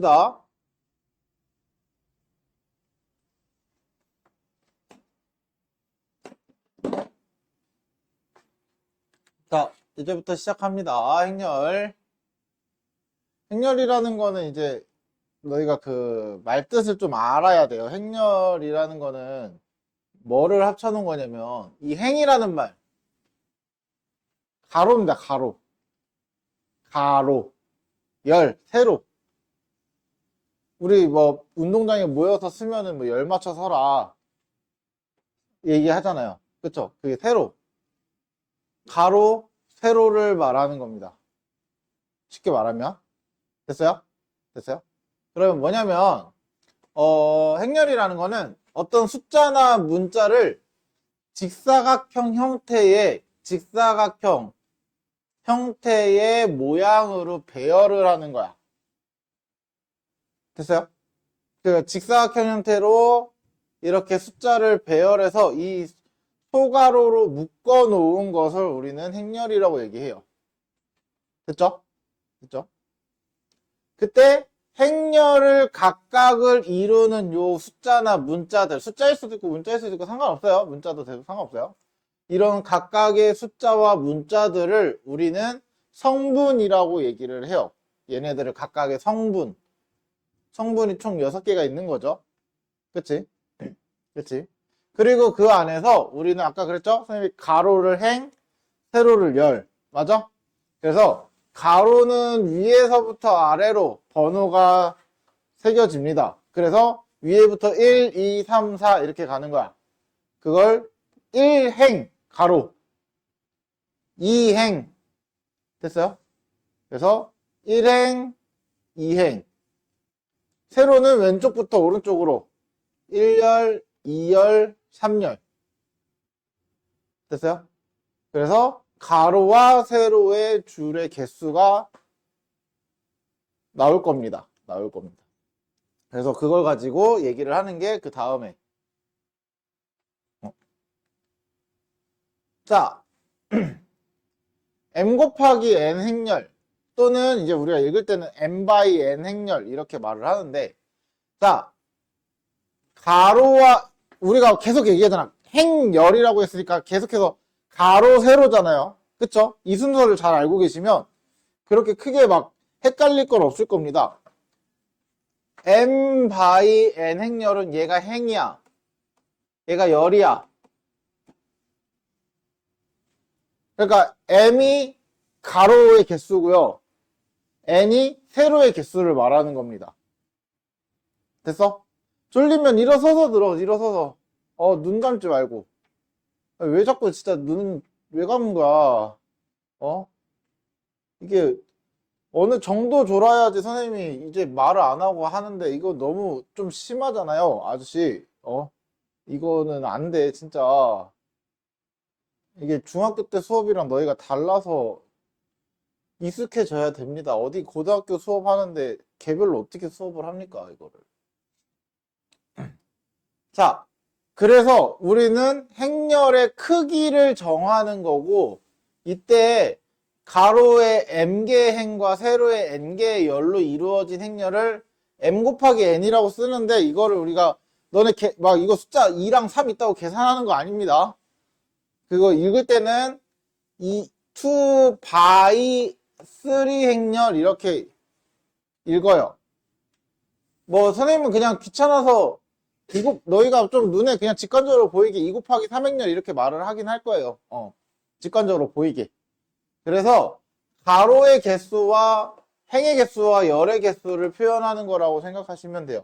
다 자, 이제부터 시작합니다. 행렬. 행렬이라는 거는 이제 너희가 그 말뜻을 좀 알아야 돼요. 행렬이라는 거는 뭐를 합쳐놓은 거냐면 이 행이라는 말 가로입니다. 가로. 가로. 열. 세로. 우리 뭐 운동장에 모여서 쓰면은 뭐 열 맞춰 서라 얘기하잖아요. 그쵸? 그게 세로. 가로, 세로를 말하는 겁니다. 쉽게 말하면. 됐어요? 됐어요? 그러면 뭐냐면 행렬이라는 거는 어떤 숫자나 문자를 직사각형 형태의 모양으로 배열을 하는 거야. 됐어요? 그 직사각형 형태로 이렇게 숫자를 배열해서 이 소가로로 묶어 놓은 것을 우리는 행렬이라고 얘기해요. 됐죠? 됐죠? 그때 행렬을 각각을 이루는 요 숫자나 문자들, 숫자일 수도 있고 문자일 수도 있고 상관없어요. 문자도 돼도 상관없어요. 이런 각각의 숫자와 문자들을 우리는 성분이라고 얘기를 해요. 얘네들을 각각의 성분이 총 6개가 있는 거죠. 그치? 그치? 그리고 그 안에서 우리는 아까 그랬죠? 선생님이 가로를 행, 세로를 열. 맞아? 그래서 가로는 위에서부터 아래로 번호가 새겨집니다. 그래서 위에부터 1, 2, 3, 4 이렇게 가는 거야. 그걸 1행 가로, 2행 됐어요? 그래서 1행, 2행 세로는 왼쪽부터 오른쪽으로 1열, 2열, 3열 됐어요? 그래서 가로와 세로의 줄의 개수가 나올 겁니다. 그래서 그걸 가지고 얘기를 하는 게 그 다음에 자 m 곱하기 n 행렬 또는 이제 우리가 읽을 때는 m by n 행렬 이렇게 말을 하는데 자 가로와 우리가 계속 얘기하잖아. 행렬이라고 했으니까 계속해서 가로 세로잖아요. 그쵸? 이 순서를 잘 알고 계시면 그렇게 크게 막 헷갈릴 건 없을 겁니다. m by n 행렬은 얘가 행이야. 얘가 열이야. 그러니까 m이 가로의 개수고요. n이 세로의 개수를 말하는 겁니다. 됐어? 졸리면 일어서서 들어. 일어서서. 눈 감지 말고. 왜 자꾸 진짜 눈 왜 감은 거야? 이게 어느 정도 졸아야지 선생님이 이제 말을 안 하고 하는데 이거 너무 좀 심하잖아요. 아저씨. 이거는 안 돼. 진짜. 이게 중학교 때 수업이랑 너희가 달라서 익숙해져야 됩니다. 어디 고등학교 수업하는데 개별로 어떻게 수업을 합니까? 이거를. 자, 그래서 우리는 행렬의 크기를 정하는 거고 이때 가로의 m개의 행과 세로의 n개의 열로 이루어진 행렬을 m 곱하기 n이라고 쓰는데 이거를 우리가 너네 막 이거 숫자 2랑 3 있다고 계산하는 거 아닙니다. 그거 읽을 때는 이 2 by 3 행렬 이렇게 읽어요. 뭐 선생님은 그냥 귀찮아서 너희가 좀 눈에 그냥 직관적으로 보이게 2 곱하기 3행렬 이렇게 말을 하긴 할 거예요. 직관적으로 보이게. 그래서 가로의 개수와 행의 개수와 열의 개수를 표현하는 거라고 생각하시면 돼요.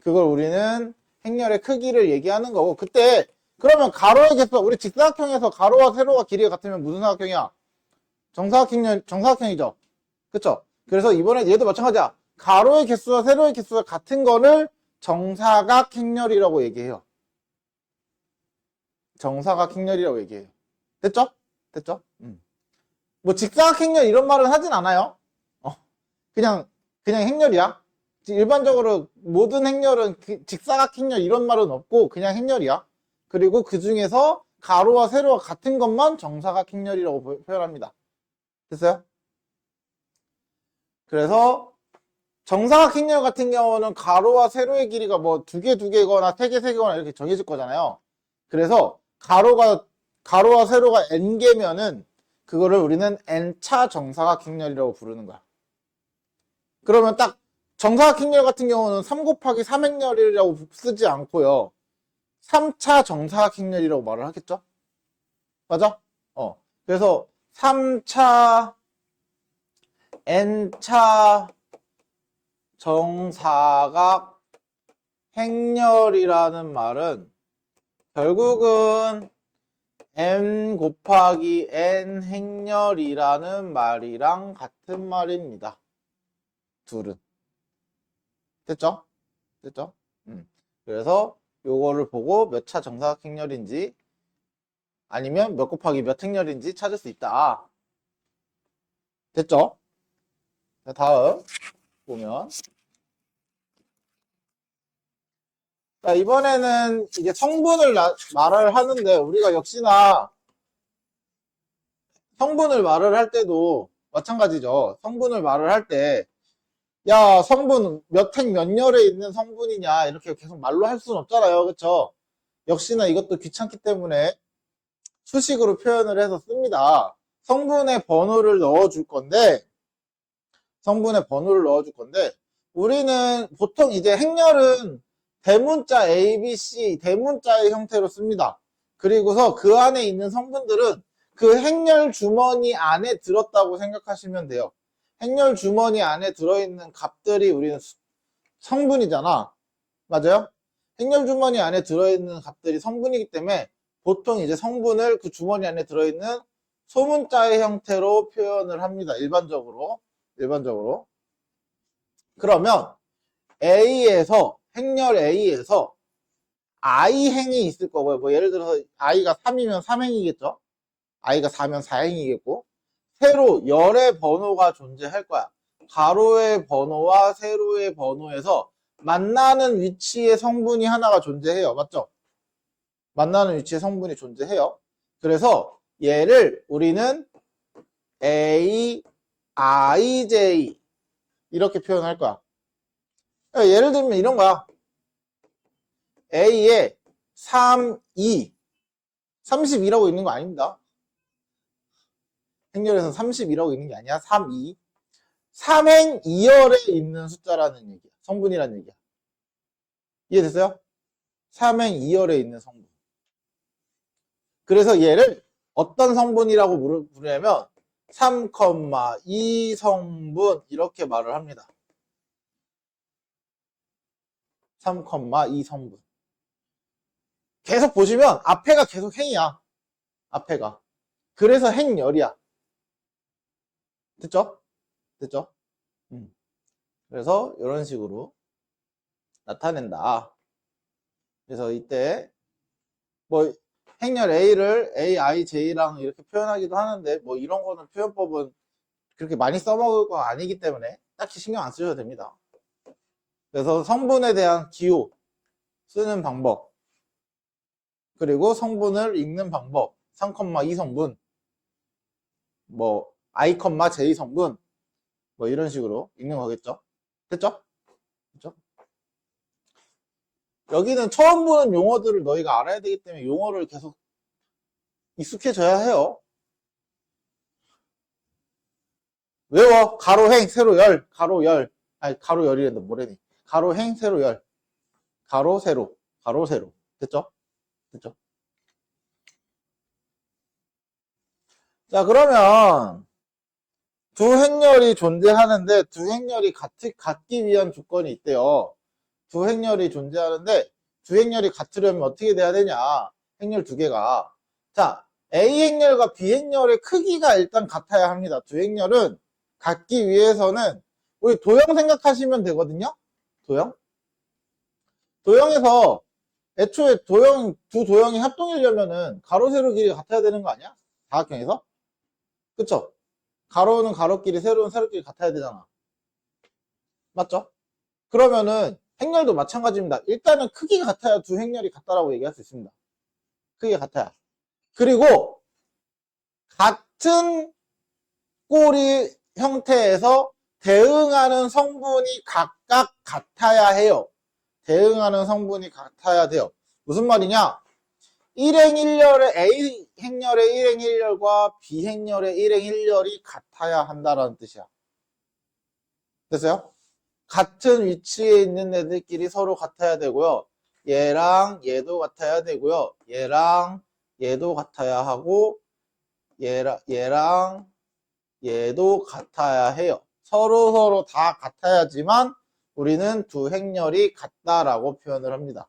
그걸 우리는 행렬의 크기를 얘기하는 거고 그때 그러면 가로의 개수 우리 직사각형에서 가로와 세로가 길이가 같으면 무슨 사각형이야? 정사각형이죠. 그쵸? 그래서 이번에 얘도 마찬가지야. 가로의 개수와 세로의 개수가 같은 거를 정사각 행렬이라고 얘기해요. 정사각 행렬이라고 얘기해요. 됐죠? 됐죠? 뭐 직사각 행렬 이런 말은 하진 않아요. 그냥 행렬이야. 일반적으로 모든 행렬은 직사각 행렬 이런 말은 없고 그냥 행렬이야. 그리고 그 중에서 가로와 세로와 같은 것만 정사각 행렬이라고 표현합니다. 됐어요? 그래서 정사각 행렬 같은 경우는 가로와 세로의 길이가 뭐 두 개거나 세 개거나 이렇게 정해질 거잖아요. 그래서 가로와 세로가 n개면은 그거를 우리는 n차 정사각 행렬이라고 부르는 거야. 그러면 딱 정사각 행렬 같은 경우는 3 곱하기 3 행렬이라고 쓰지 않고요. 3차 정사각 행렬이라고 말을 하겠죠? 맞아? 그래서 3차 n차 정사각 행렬이라는 말은 결국은 n 곱하기 n 행렬이라는 말이랑 같은 말입니다. 둘은. 됐죠? 됐죠? 그래서 요거를 보고 몇 차 정사각 행렬인지 아니면 몇 곱하기 몇 행렬인지 찾을 수 있다. 됐죠? 자, 다음 보면 자, 이번에는 이제 성분을 말을 하는데 우리가 역시나 성분을 말을 할 때도 마찬가지죠. 성분을 말을 할 때 야, 성분 몇 행 몇 열에 있는 성분이냐 이렇게 계속 말로 할 수는 없잖아요. 그쵸? 역시나 이것도 귀찮기 때문에 수식으로 표현을 해서 씁니다. 성분의 번호를 넣어줄 건데 우리는 보통 이제 행렬은 대문자 A, B, C 대문자의 형태로 씁니다. 그리고서 그 안에 있는 성분들은 그 행렬 주머니 안에 들었다고 생각하시면 돼요. 행렬 주머니 안에 들어있는 값들이 우리는 성분이잖아. 맞아요? 행렬 주머니 안에 들어있는 값들이 성분이기 때문에 보통 이제 성분을 그 주머니 안에 들어있는 소문자의 형태로 표현을 합니다. 일반적으로. 그러면 행렬 A에서 I행이 있을 거고요. 뭐 예를 들어서 I가 3이면 3행이겠죠? I가 4면 4행이겠고, 세로 열의 번호가 존재할 거야. 가로의 번호와 세로의 번호에서 만나는 위치의 성분이 하나가 존재해요. 맞죠? 만나는 위치의 성분이 존재해요. 그래서 얘를 우리는 A, IJ 이렇게 표현할 거야. 예를 들면 이런 거야. A에 3, 2, 32라고 있는 거 아닙니다. 행렬에서 32라고 있는 게 아니야. 3, 2. 3행 2열에 있는 숫자라는 얘기야. 성분이라는 얘기야. 이해됐어요? 3행 2열에 있는 성분. 그래서 얘를 어떤 성분이라고 부르냐면 3,2 성분 이렇게 말을 합니다. 3,2 성분. 계속 보시면 앞에가 계속 행이야. 앞에가. 그래서 행열이야. 됐죠? 됐죠? 그래서 이런 식으로 나타낸다. 그래서 이때 뭐 행렬 A를 AIJ랑 이렇게 표현하기도 하는데 뭐 이런 거는 표현법은 그렇게 많이 써먹을 건 아니기 때문에 딱히 신경 안 쓰셔도 됩니다. 그래서 성분에 대한 기호 쓰는 방법, 그리고 성분을 읽는 방법, 3,2 성분, 뭐 I, J 성분, 뭐 이런 식으로 읽는 거겠죠. 됐죠? 됐죠? 여기는 처음 보는 용어들을 너희가 알아야 되기 때문에 용어를 계속 익숙해져야 해요. 외워. 가로행, 세로열, 가로열. 아니, 가로열이란다. 뭐래니. 가로행, 세로열. 가로, 세로. 가로, 세로. 됐죠? 됐죠? 자, 그러면 두 행렬이 존재하는데 두 행렬이 같기 위한 조건이 있대요. 두 행렬이 존재하는데 두 행렬이 같으려면 어떻게 돼야 되냐. 행렬 두 개가. 자, A 행렬과 B 행렬의 크기가 일단 같아야 합니다. 두 행렬은 같기 위해서는 우리 도형 생각하시면 되거든요. 도형에서 애초에 두 도형이 합동이려면은 가로 세로 길이가 같아야 되는 거 아니야? 사각형에서? 그쵸? 가로는 가로끼리, 세로는 세로끼리 같아야 되잖아. 맞죠? 그러면은 행렬도 마찬가지입니다. 일단은 크기가 같아야 두 행렬이 같다라고 얘기할 수 있습니다. 크기가 같아야. 그리고 같은 꼬리 형태에서 대응하는 성분이 각각 같아야 해요. 대응하는 성분이 같아야 돼요. 무슨 말이냐? 일행일렬의 A 행렬의 일행일렬과 B 행렬의 일행일렬이 같아야 한다라는 뜻이야. 됐어요? 같은 위치에 있는 애들끼리 서로 같아야 되고요. 얘랑 얘도 같아야 되고요. 얘랑 얘도 같아야 하고 얘랑 얘도 같아야 해요. 서로 다 같아야지만 우리는 두 행렬이 같다라고 표현을 합니다.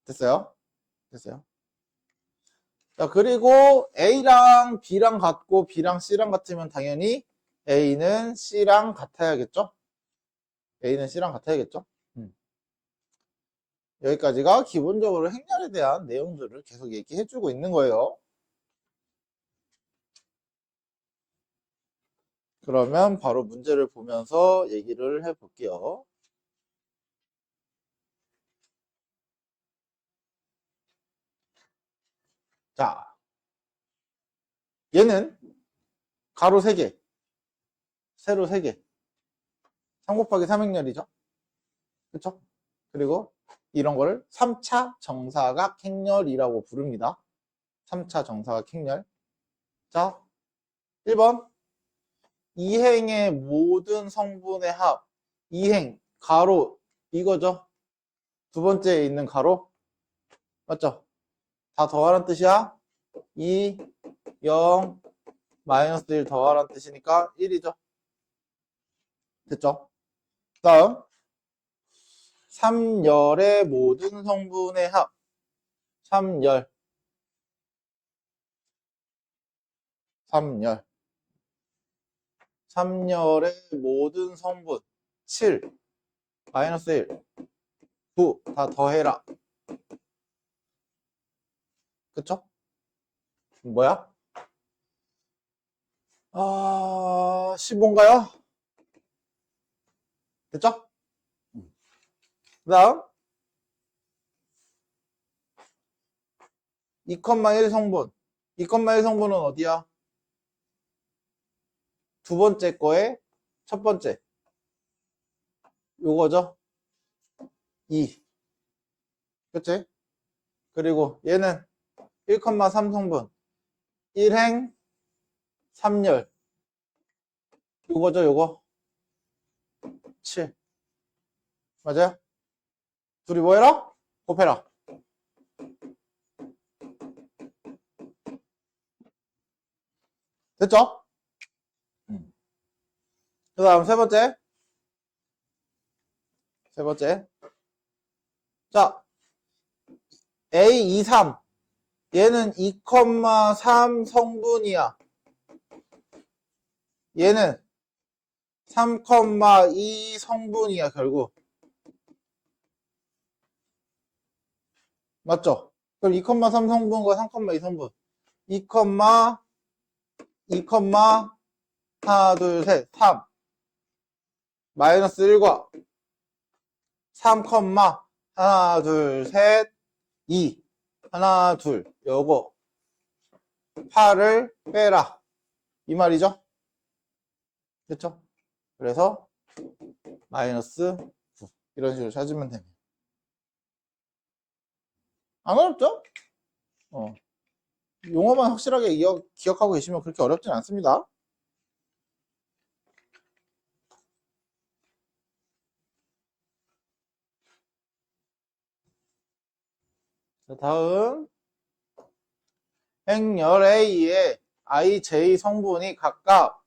됐어요? 됐어요? 자, 그리고 A랑 B랑 같고 B랑 C랑 같으면 당연히 A는 C랑 같아야겠죠? A는 C랑 같아야겠죠? 여기까지가 기본적으로 행렬에 대한 내용들을 계속 얘기해주고 있는 거예요. 그러면 바로 문제를 보면서 얘기를 해볼게요. 자, 얘는 가로 3개, 세로 3개, 3 곱하기 3행렬이죠. 그쵸? 그리고 이런 거를 3차 정사각 행렬이라고 부릅니다. 3차 정사각 행렬. 자, 1번. 이행의 모든 성분의 합. 이행, 가로, 이거죠. 두 번째에 있는 가로. 맞죠? 다 더하라는 뜻이야. 2, 0, 마이너스 1 더하라는 뜻이니까 1이죠. 됐죠? 다음 3열의 모든 성분의 합. 3열 3열 3열의 모든 성분 7 마이너스 1 9 다 더해라. 그쵸? 뭐야? 15인가요? 됐죠? 그 다음 2,1 성분 2,1 성분은 어디야? 두 번째 거에 첫 번째 요거죠? 2 그치? 그리고 얘는 1,3 성분 1행 3열 요거죠 요거 7 맞아요? 둘이 뭐 해라? 곱해라. 됐죠? 그 다음 세 번째. 자, A23. 얘는 2,3 성분이야. 얘는 3,2 성분이야, 결국. 맞죠? 그럼 2,3 성분과 3,2 성분. 2, 2, 하나, 둘, 셋, 3. 마이너스 1과 3, 하나, 둘, 셋, 2. 하나, 둘. 요거. 8을 빼라. 이 말이죠? 그쵸? 그래서 마이너스 9 이런 식으로 찾으면 됩니다. 안 어렵죠? 용어만 확실하게 기억하고 계시면 그렇게 어렵진 않습니다. 자, 다음 행렬 A의 IJ 성분이 각각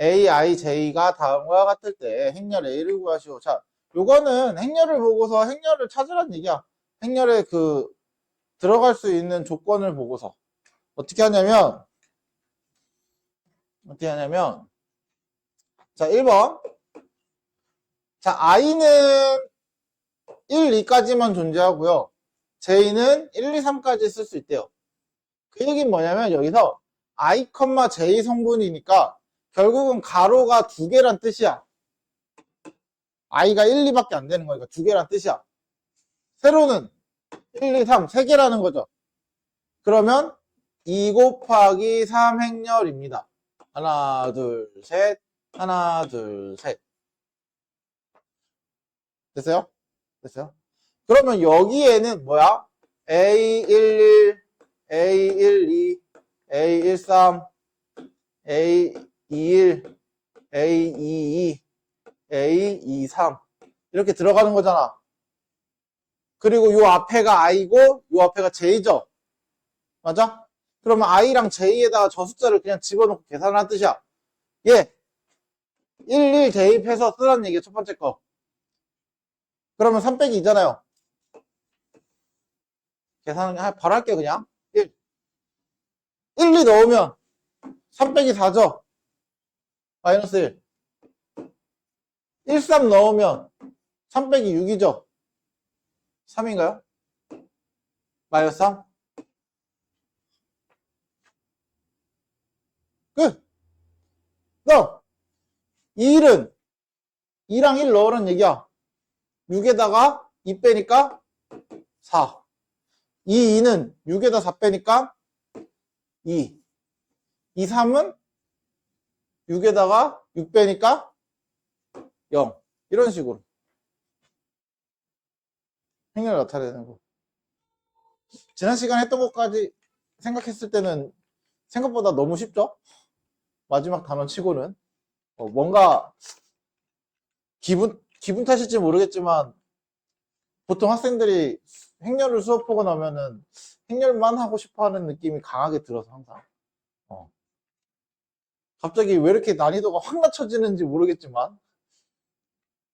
A, I, J가 다음과 같을 때 행렬 A를 구하시오. 자, 요거는 행렬을 보고서 행렬을 찾으라는 얘기야. 행렬에 들어갈 수 있는 조건을 보고서 어떻게 하냐면 자, 1번. 자, I는 1, 2까지만 존재하고요. J는 1, 2, 3까지 쓸 수 있대요. 그 얘기는 뭐냐면 여기서 I, J 성분이니까 결국은 가로가 2개란 뜻이야. I가 1, 2밖에 안 되는 거니까 2개란 뜻이야. 세로는 1, 2, 3, 3개라는 거죠. 그러면 2 곱하기 3 행렬입니다. 하나, 둘, 셋, 하나, 둘, 셋. 됐어요? 됐어요? 그러면 여기에는 뭐야? A11, A12, A13, A21, A22, A23 이렇게 들어가는 거잖아. 그리고 요 앞에가 I고 요 앞에가 J죠. 맞아? 그러면 I랑 J에다가 저 숫자를 그냥 집어넣고 계산하는 뜻이야. 예. 11 대입해서 쓰라는 얘기야, 첫 번째 거. 그러면 3 빼기 2잖아요. 계산 바로 할게요, 그냥. 1. 1, 2 넣으면 3 빼기 4죠. 마이너스 1. 1, 3 넣으면 3 빼기 6이죠. 3인가요? 마이너스 3. 끝. 너 2는 2랑 1 넣으라는 얘기야. 6에다가 2 빼니까 4. 2는 6에다 4 빼니까 2. 2, 3은 6에다가 6 빼니까 0. 이런 식으로 행렬을 나타내는 거. 지난 시간에 했던 것까지 생각했을 때는 생각보다 너무 쉽죠? 마지막 단원 치고는. 뭔가 기분 탓일지 모르겠지만 보통 학생들이 행렬을 수업하고 나면은 행렬만 하고 싶어 하는 느낌이 강하게 들어서 항상. 갑자기 왜 이렇게 난이도가 확 낮춰지는지 모르겠지만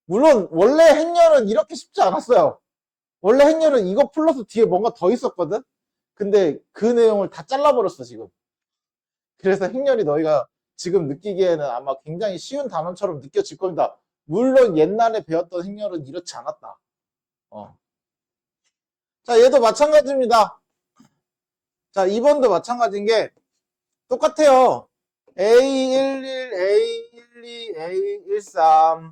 물론 원래 행렬은 이렇게 쉽지 않았어요. 원래 행렬은 이거 플러스 뒤에 뭔가 더 있었거든? 근데 그 내용을 다 잘라버렸어 지금. 그래서 행렬이 너희가 지금 느끼기에는 아마 굉장히 쉬운 단원처럼 느껴질 겁니다. 물론 옛날에 배웠던 행렬은 이렇지 않았다. 자, 얘도 마찬가지입니다. 자, 2번도 마찬가지인 게 똑같아요. A11, A12, A13,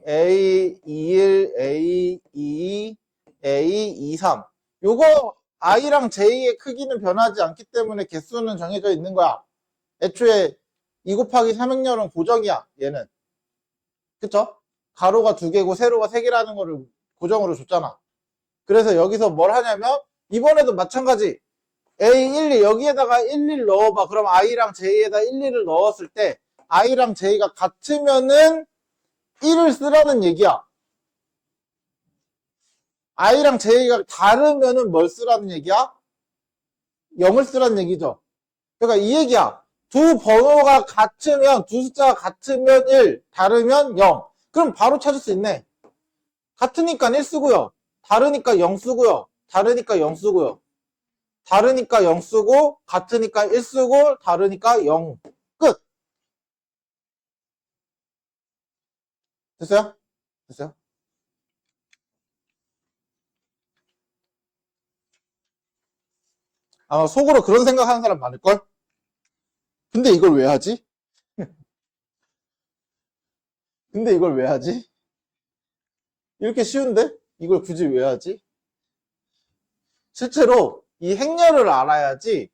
A21, A22, A23. 요거 I랑 J의 크기는 변하지 않기 때문에 개수는 정해져 있는 거야. 애초에 2 곱하기 3행렬은 고정이야, 얘는. 그쵸? 가로가 2개고 세로가 3개라는 거를 고정으로 줬잖아. 그래서 여기서 뭘 하냐면 이번에도 마찬가지 A12 여기에다가 11 넣어봐. 그럼 I랑 J에다 11을 넣었을 때 I랑 J가 같으면은 1을 쓰라는 얘기야. I랑 J가 다르면은 뭘 쓰라는 얘기야? 0을 쓰라는 얘기죠. 그러니까 이 얘기야. 두 번호가 같으면, 두 숫자가 같으면 1, 다르면 0. 그럼 바로 찾을 수 있네. 같으니까 1 쓰고요. 다르니까 0 쓰고요. 다르니까 0 쓰고요. 다르니까 0 쓰고, 같으니까 1 쓰고, 다르니까 0. 끝! 됐어요? 됐어요? 아마 속으로 그런 생각하는 사람 많을걸? 근데 이걸 왜 하지? 근데 이걸 왜 하지? 이렇게 쉬운데? 이걸 굳이 왜 하지? 실제로 이 행렬을 알아야지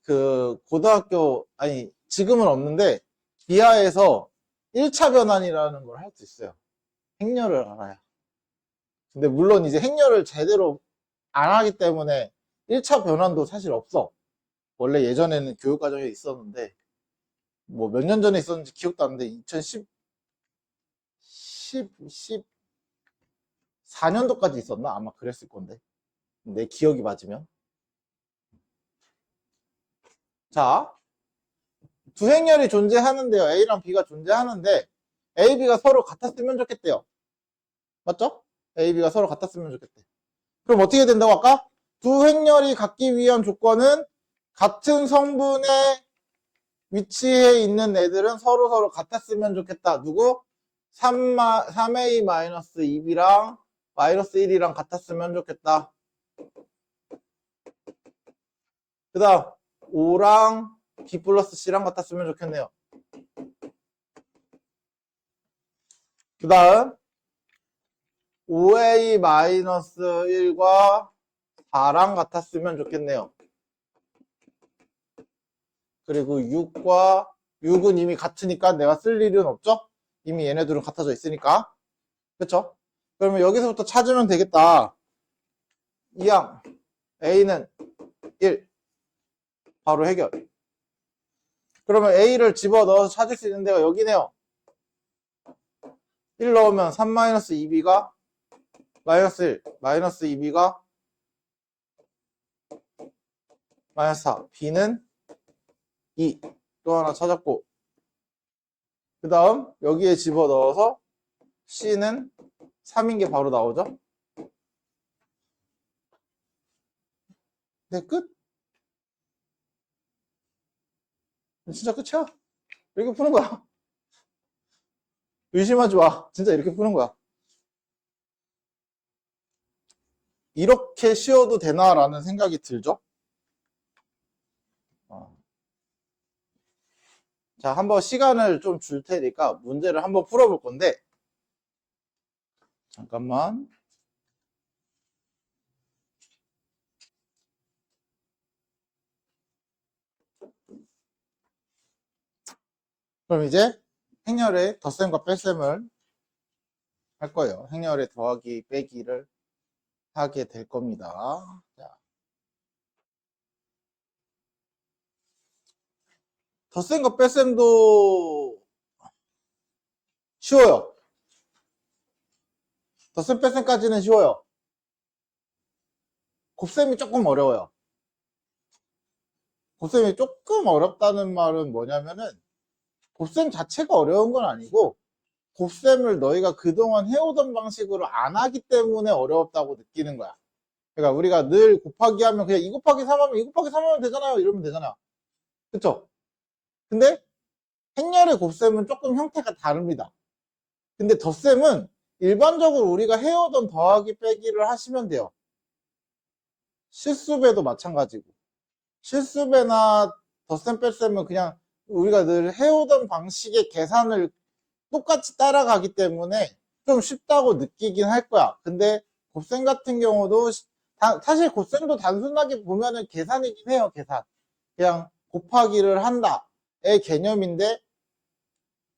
그 고등학교 아니 지금은 없는데 기하에서 1차 변환이라는 걸 할 수 있어요. 행렬을 알아야. 근데 물론 이제 행렬을 제대로 안 하기 때문에 1차 변환도 사실 없어. 원래 예전에는 교육과정에 있었는데 뭐 몇 년 전에 있었는지 기억도 안 나는데 2010 14년도까지 있었나? 아마 그랬을 건데 내 기억이 맞으면. 자, 두 행렬이 존재하는데요. A랑 B가 존재하는데 A, B가 서로 같았으면 좋겠대요. 맞죠? A, B가 서로 같았으면 좋겠대. 그럼 어떻게 된다고 할까? 두 행렬이 같기 위한 조건은 같은 성분에 위치해 있는 애들은 서로 같았으면 좋겠다. 누구? 3A-2B랑 마이너스 1이랑 같았으면 좋겠다. 그 다음 5랑 B 플러스 C랑 같았으면 좋겠네요. 그 다음 5A-1과 4랑 같았으면 좋겠네요. 그리고 6은 이미 같으니까 내가 쓸 일은 없죠? 이미 얘네들은 같아져 있으니까. 그쵸? 그러면 여기서부터 찾으면 되겠다. 이항 A는 1. 바로 해결. 그러면 A를 집어넣어서 찾을 수 있는 데가 여기네요. 1 넣으면 3-2b가 마이너스 1, 마이너스 2b가 마이너스 4, b는 2. 또 하나 찾았고, 그 다음 여기에 집어넣어서 c는 3인 게 바로 나오죠. 네, 끝. 진짜 끝이야. 이렇게 푸는 거야. 의심하지 마. 진짜 이렇게 푸는 거야. 이렇게 쉬어도 되나라는 생각이 들죠? 자, 한번 시간을 좀 줄 테니까 문제를 한번 풀어볼 건데, 잠깐만. 그럼 이제 행렬의 덧셈과 뺄셈을 할 거예요. 행렬의 더하기 빼기를 하게 될 겁니다. 자, 덧셈과 뺄셈도 쉬워요. 덧셈 뺄셈까지는 쉬워요. 곱셈이 조금 어려워요. 곱셈이 조금 어렵다는 말은 뭐냐면은 곱셈 자체가 어려운 건 아니고 곱셈을 너희가 그동안 해오던 방식으로 안 하기 때문에 어려웠다고 느끼는 거야. 그러니까 우리가 늘 곱하기 하면 그냥 2 곱하기 3 하면 2 곱하기 3 하면 되잖아요. 이러면 되잖아. 그쵸? 근데 행렬의 곱셈은 조금 형태가 다릅니다. 근데 덧셈은 일반적으로 우리가 해오던 더하기 빼기를 하시면 돼요. 실수배도 마찬가지고. 실수배나 덧셈 뺄셈은 그냥 우리가 늘 해오던 방식의 계산을 똑같이 따라가기 때문에 좀 쉽다고 느끼긴 할 거야. 근데 곱셈 같은 경우도 사실 곱셈도 단순하게 보면은 계산이긴 해요. 계산. 그냥 곱하기를 한다의 개념인데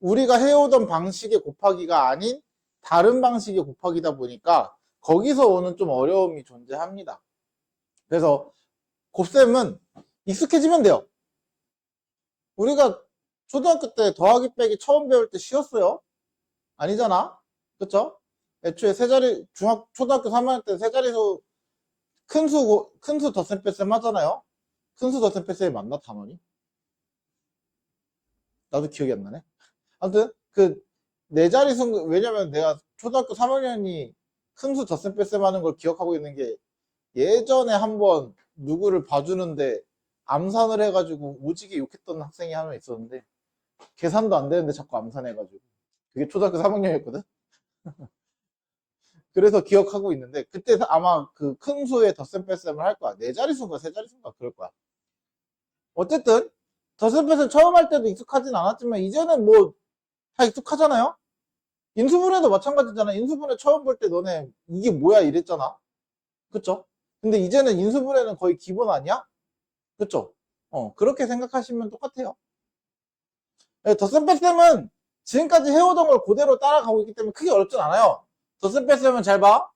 우리가 해오던 방식의 곱하기가 아닌 다른 방식의 곱하기다 보니까 거기서 오는 좀 어려움이 존재합니다. 그래서 곱셈은 익숙해지면 돼요. 우리가 초등학교 때 더하기 빼기 처음 배울 때 쉬웠어요? 아니잖아? 그쵸? 애초에 초등학교 3학년 때 세자리수 큰수 덧셈 뺄셈 하잖아요? 큰수 덧셈 뺄셈이 맞나? 단원이? 나도 기억이 안 나네. 아무튼 네 자리수, 왜냐면 내가 초등학교 3학년이 큰수 덧셈 뺄셈 하는 걸 기억하고 있는 게 예전에 한번 누구를 봐주는데 암산을 해가지고 오지게 욕했던 학생이 한 명 있었는데 계산도 안 되는데 자꾸 암산해가지고 그게 초등학교 3학년이었거든. 그래서 기억하고 있는데 그때 아마 그 큰 수의 덧셈 뺄셈을 할 거야. 네 자리수인가 세 자리수인가 그럴 거야. 어쨌든 덧셈 뺄셈 처음 할 때도 익숙하진 않았지만 이제는 뭐 다 익숙하잖아요. 인수분해도 마찬가지잖아. 인수분해 처음 볼 때 너네 이게 뭐야 이랬잖아. 그쵸? 근데 이제는 인수분해는 거의 기본 아니야? 그쵸? 그렇게 생각하시면 똑같아요. 덧셈 뺄셈은 지금까지 해오던 걸 그대로 따라가고 있기 때문에 크게 어렵진 않아요. 덧셈 뺄셈은 잘 봐.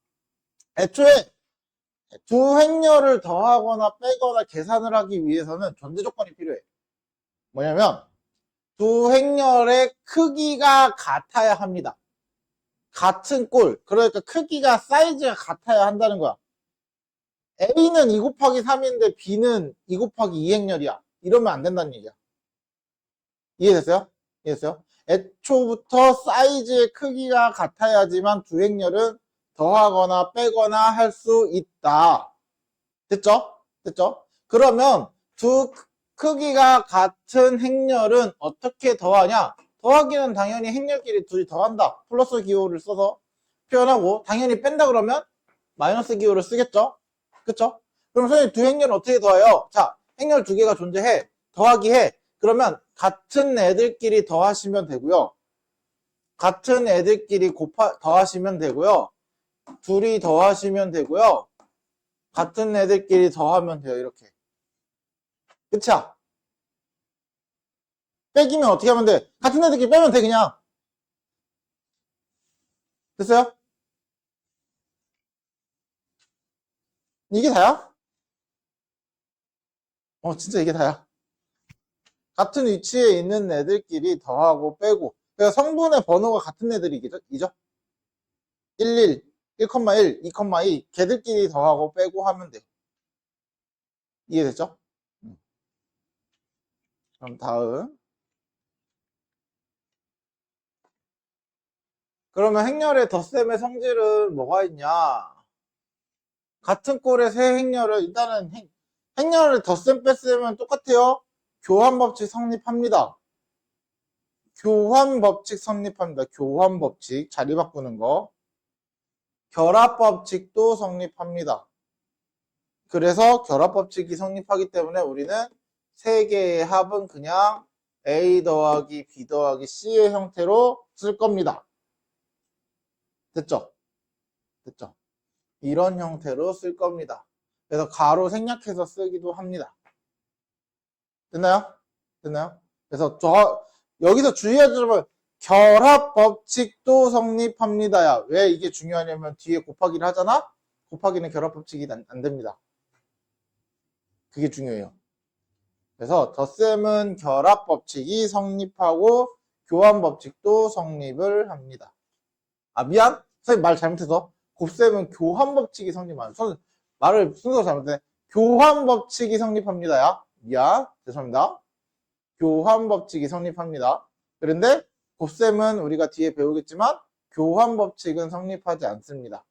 애초에 두 행렬을 더하거나 빼거나 계산을 하기 위해서는 전제 조건이 필요해. 뭐냐면 두 행렬의 크기가 같아야 합니다. 같은 꼴, 그러니까 크기가 사이즈가 같아야 한다는 거야. A는 2 곱하기 3인데 B는 2 곱하기 2행렬이야. 이러면 안 된다는 얘기야. 이해됐어요? 이해됐어요? 애초부터 사이즈의 크기가 같아야지만 두 행렬은 더하거나 빼거나 할 수 있다. 됐죠? 됐죠? 그러면 두 크기가 같은 행렬은 어떻게 더하냐? 더하기는 당연히 행렬끼리 둘이 더한다. 플러스 기호를 써서 표현하고 당연히 뺀다 그러면 마이너스 기호를 쓰겠죠? 그쵸? 그럼 선생님 두 행렬은 어떻게 더해요? 자, 행렬 두 개가 존재해. 더하기 해. 그러면 같은 애들끼리 더하시면 되고요. 같은 애들끼리 더하시면 되고요. 둘이 더하시면 되고요. 같은 애들끼리 더하면 돼요. 이렇게. 그쵸? 빼기면 어떻게 하면 돼? 같은 애들끼리 빼면 돼, 그냥. 됐어요? 이게 다야? 진짜 이게 다야. 같은 위치에 있는 애들끼리 더하고 빼고. 그러니까 성분의 번호가 같은 애들이죠? 11, 1,1, 2,2 걔들끼리 더하고 빼고 하면 돼. 이해됐죠? 그럼 다음. 그러면 행렬의 덧셈의 성질은 뭐가 있냐? 같은 꼴의 세 행렬을 일단은 행렬의 덧셈 뺄셈은 똑같아요. 교환법칙 성립합니다. 교환법칙 성립합니다. 교환법칙 자리 바꾸는 거. 결합법칙도 성립합니다. 그래서 결합법칙이 성립하기 때문에 우리는 세 개의 합은 그냥 A 더하기 B 더하기 C의 형태로 쓸 겁니다. 됐죠? 됐죠? 이런 형태로 쓸 겁니다. 그래서 가로 생략해서 쓰기도 합니다. 됐나요? 됐나요? 그래서 여기서 주의할 점은 결합법칙도 성립합니다야. 왜 이게 중요하냐면 뒤에 곱하기를 하잖아? 곱하기는 결합법칙이 안 됩니다. 그게 중요해요. 그래서 덧셈은 결합법칙이 성립하고 교환법칙도 성립을 합니다. 미안. 선생님 말 잘못해서 곱셈은 교환법칙이 성립합니다. 말을 순서 잘못했네. 교환법칙이 성립합니다야. 미안. 죄송합니다. 교환법칙이 성립합니다. 그런데 곱셈은 우리가 뒤에 배우겠지만 교환법칙은 성립하지 않습니다.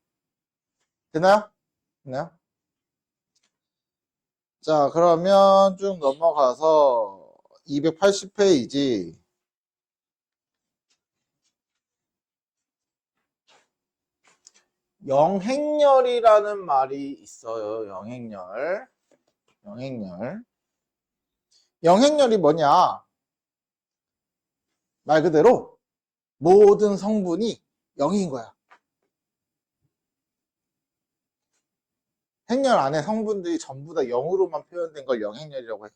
되나요? 됐나요? 자, 그러면 쭉 넘어가서 280페이지. 영행렬이라는 말이 있어요. 영행렬. 영행렬. 영행렬이 뭐냐? 말 그대로 모든 성분이 0인 거야. 행렬 안에 성분들이 전부 다 0으로만 표현된 걸 영행렬이라고 해요.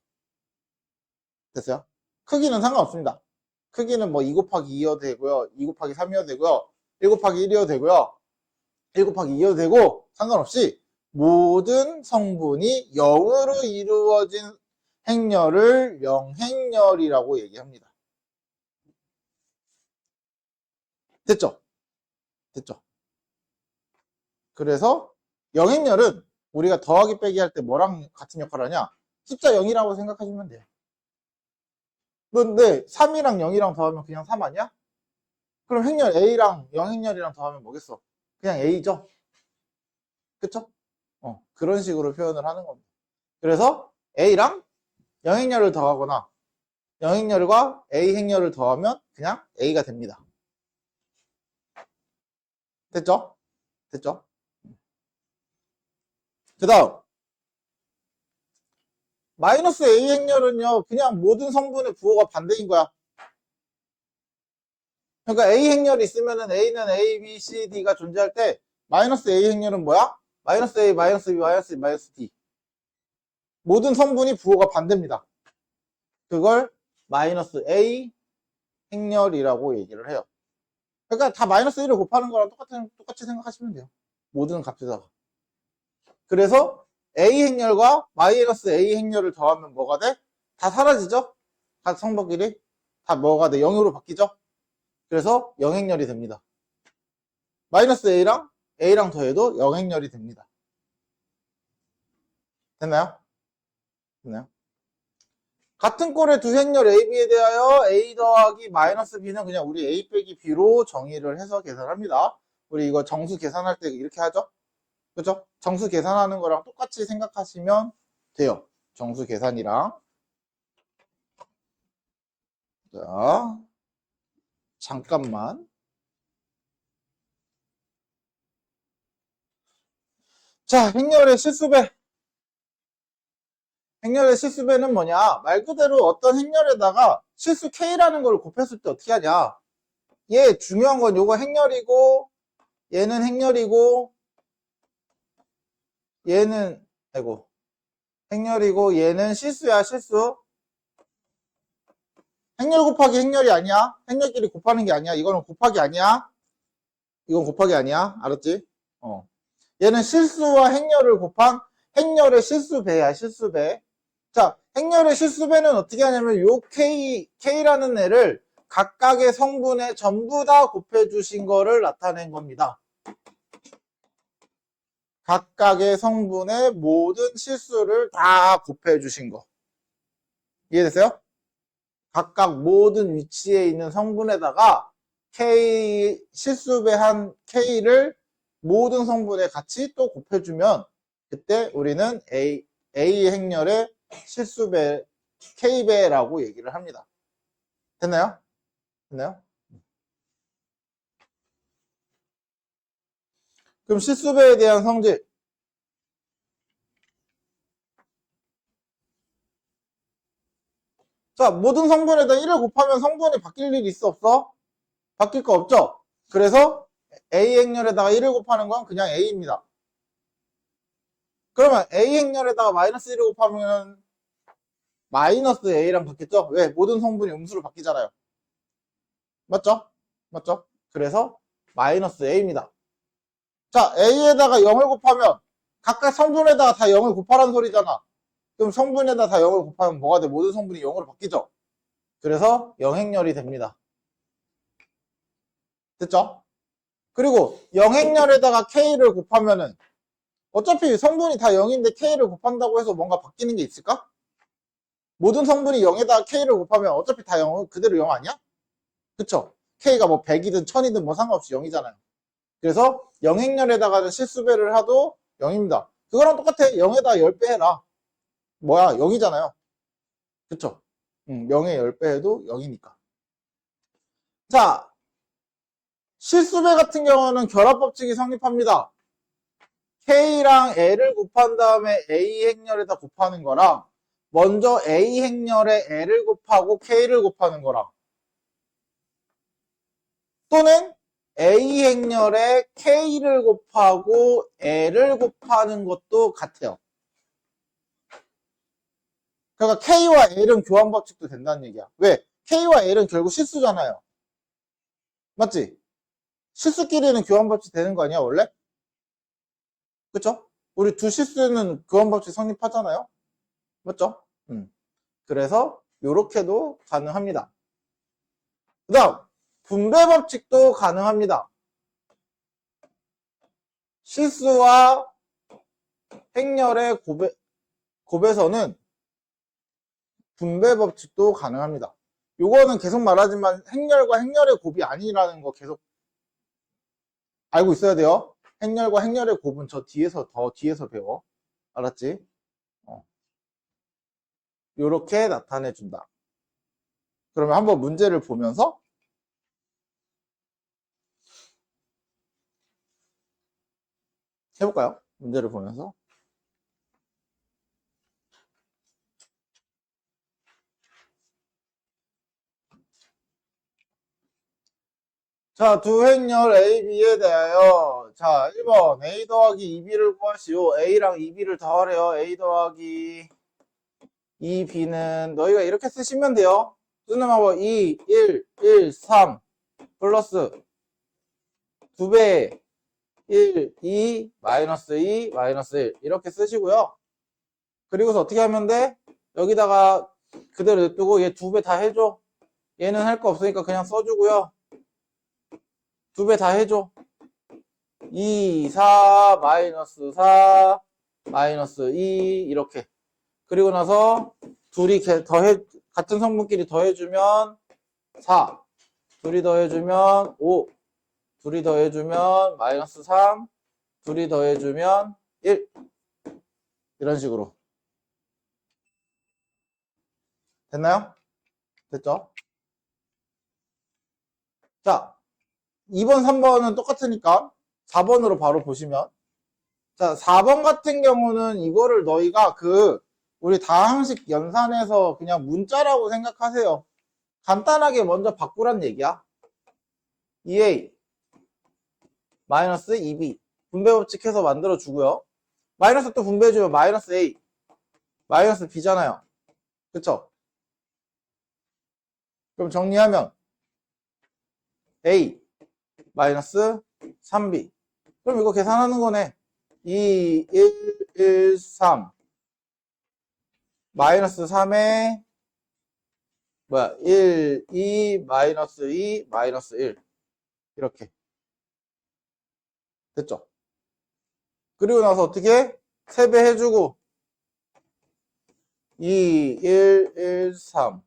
됐어요? 크기는 상관없습니다. 크기는 뭐 2 곱하기 2여도 되고요. 2 곱하기 3이어도 되고요. 1 곱하기 1이어도 되고요. 1 곱하기 2여도 되고 상관없이 모든 성분이 0으로 이루어진 행렬을 영행렬이라고 얘기합니다. 됐죠? 됐죠? 그래서 영행렬은 우리가 더하기 빼기 할 때 뭐랑 같은 역할을 하냐? 숫자 0이라고 생각하시면 돼요. 근데 3이랑 0이랑 더하면 그냥 3 아니야? 그럼 행렬 A랑 영행렬이랑 더하면 뭐겠어? 그냥 A죠? 그쵸? 그런 식으로 표현을 하는 겁니다. 그래서 A랑 영행렬을 더하거나 영행렬과 A 행렬을 더하면 그냥 A가 됩니다. 됐죠? 됐죠? 그 다음 마이너스 A 행렬은요 그냥 모든 성분의 부호가 반대인 거야. 그러니까 A 행렬이 있으면은 A는 A, B, C, D가 존재할 때 마이너스 A 행렬은 뭐야? 마이너스 A, 마이너스 B, 마이너스 C, 마이너스 D. 모든 성분이 부호가 반대입니다. 그걸 마이너스 A 행렬이라고 얘기를 해요. 그러니까 다 마이너스 1을 곱하는 거랑 똑같이 생각하시면 돼요. 모든 값에다가. 그래서 A 행렬과 마이너스 A 행렬을 더하면 뭐가 돼? 다 사라지죠? 각 성분끼리 다 뭐가 돼? 0으로 바뀌죠? 그래서 영행렬이 됩니다. 마이너스 A랑 더해도 영행렬이 됩니다. 됐나요? 됐나요? 같은 꼴의 두 행렬 AB에 대하여 A 더하기 마이너스 B는 그냥 우리 A 빼기 B로 정의를 해서 계산합니다. 우리 이거 정수 계산할 때 이렇게 하죠? 그죠? 정수 계산하는 거랑 똑같이 생각하시면 돼요. 정수 계산이랑. 자, 잠깐만. 자, 행렬의 실수배. 행렬의 실수배는 뭐냐? 말 그대로 어떤 행렬에다가 실수 K라는 걸 곱했을 때 어떻게 하냐? 얘 중요한 건 요거 행렬이고, 얘는 행렬이고, 얘는, 아이고, 행렬이고, 얘는 실수야, 실수. 행렬 곱하기 행렬이 아니야. 행렬끼리 곱하는 게 아니야. 이거는 곱하기 아니야. 이건 곱하기 아니야. 알았지? 얘는 실수와 행렬을 곱한 행렬의 실수배야. 실수배. 자, 행렬의 실수배는 어떻게 하냐면 요 K라는 애를 각각의 성분에 전부 다 곱해주신 거를 나타낸 겁니다. 각각의 성분의 모든 실수를 다 곱해주신 거. 이해됐어요? 각각 모든 위치에 있는 성분에다가 K, 실수배한 K를 모든 성분에 같이 또 곱해주면 그때 우리는 A 행렬의 실수배, K배라고 얘기를 합니다. 됐나요? 됐나요? 그럼 실수배에 대한 성질. 자, 모든 성분에다 1을 곱하면 성분이 바뀔 일이 있어, 없어? 바뀔 거 없죠? 그래서 A 행렬에다가 1을 곱하는 건 그냥 A입니다. 그러면 A 행렬에다가 마이너스 1을 곱하면 마이너스 A랑 같겠죠? 왜? 모든 성분이 음수로 바뀌잖아요. 맞죠? 맞죠? 그래서 마이너스 A입니다. 자, A에다가 0을 곱하면 각각 성분에다가 다 0을 곱하라는 소리잖아. 그럼 성분에다 다 0을 곱하면 뭐가 돼? 모든 성분이 0으로 바뀌죠? 그래서 영행렬이 됩니다. 됐죠? 그리고 영행렬에다가 K를 곱하면은 어차피 성분이 다 0인데 K를 곱한다고 해서 뭔가 바뀌는 게 있을까? 모든 성분이 0에다가 K를 곱하면 어차피 다 0, 그대로 0 아니야? 그쵸? K가 뭐 100이든 1000이든 뭐 상관없이 0이잖아요. 그래서 영행렬에다가 실수배를 하도 0입니다. 그거랑 똑같아. 0에다가 10배 해라. 뭐야? 0이잖아요. 그쵸? 0에 10배 해도 0이니까. 자, 실수배 같은 경우는 결합법칙이 성립합니다. K랑 L을 곱한 다음에 A 행렬에다 곱하는 거랑 먼저 A 행렬에 L을 곱하고 K를 곱하는 거랑 또는 A 행렬에 K를 곱하고 L을 곱하는 것도 같아요. 그러니까 K와 L은 교환법칙도 된다는 얘기야. 왜? K와 L은 결국 실수잖아요. 맞지? 실수끼리는 교환법칙 되는 거 아니야 원래? 그쵸? 우리 두 실수는 교환법칙 성립하잖아요. 맞죠? 그래서 이렇게도 가능합니다. 그 다음 분배법칙도 가능합니다. 실수와 행렬의 곱에서는 분배법칙도 가능합니다. 요거는 계속 말하지만 행렬과 행렬의 곱이 아니라는 거 계속 알고 있어야 돼요. 행렬과 행렬의 곱은 저 뒤에서 더 뒤에서 배워. 알았지? 요렇게 나타내 준다. 그러면 한번 문제를 보면서 해볼까요? 문제를 보면서. 자, 두 행렬 A, B에 대하여 자, 1번 A 더하기 2B를 구하시오. A랑 2B를 더하래요. A 더하기 2B는 너희가 이렇게 쓰시면 돼요. 쓰는 방법 2, 1, 1, 3 플러스 2배 1, 2, 마이너스 2, 마이너스 1 이렇게 쓰시고요. 그리고서 어떻게 하면 돼? 여기다가 그대로 냅두고 얘 2배 다 해줘. 얘는 할 거 없으니까 그냥 써주고요. 2배 다 해줘. 2, 4, 마이너스 4, 마이너스 2 이렇게. 그리고 나서 둘이 같은 성분끼리 더해주면 4, 둘이 더해주면 5, 둘이 더해주면 마이너스 3, 둘이 더해주면 1 이런 식으로. 됐나요? 됐죠? 자, 2번, 3번은 똑같으니까 4번으로 바로 보시면 자, 4번 같은 경우는 이거를 너희가 우리 다항식 연산에서 그냥 문자라고 생각하세요. 간단하게 먼저 바꾸란 얘기야. 2a 마이너스 2b 분배법칙 해서 만들어 주고요. 마이너스 또 분배해주면 마이너스 a 마이너스 b잖아요. 그쵸? 그럼 정리하면 A 마이너스 3B. 그럼 이거 계산하는 거네. 2, 1, 1, 3 마이너스 3에 1, 2, 마이너스 2, 마이너스 1 이렇게 됐죠? 그리고 나서 어떻게? 3배 해주고 2, 1, 1, 3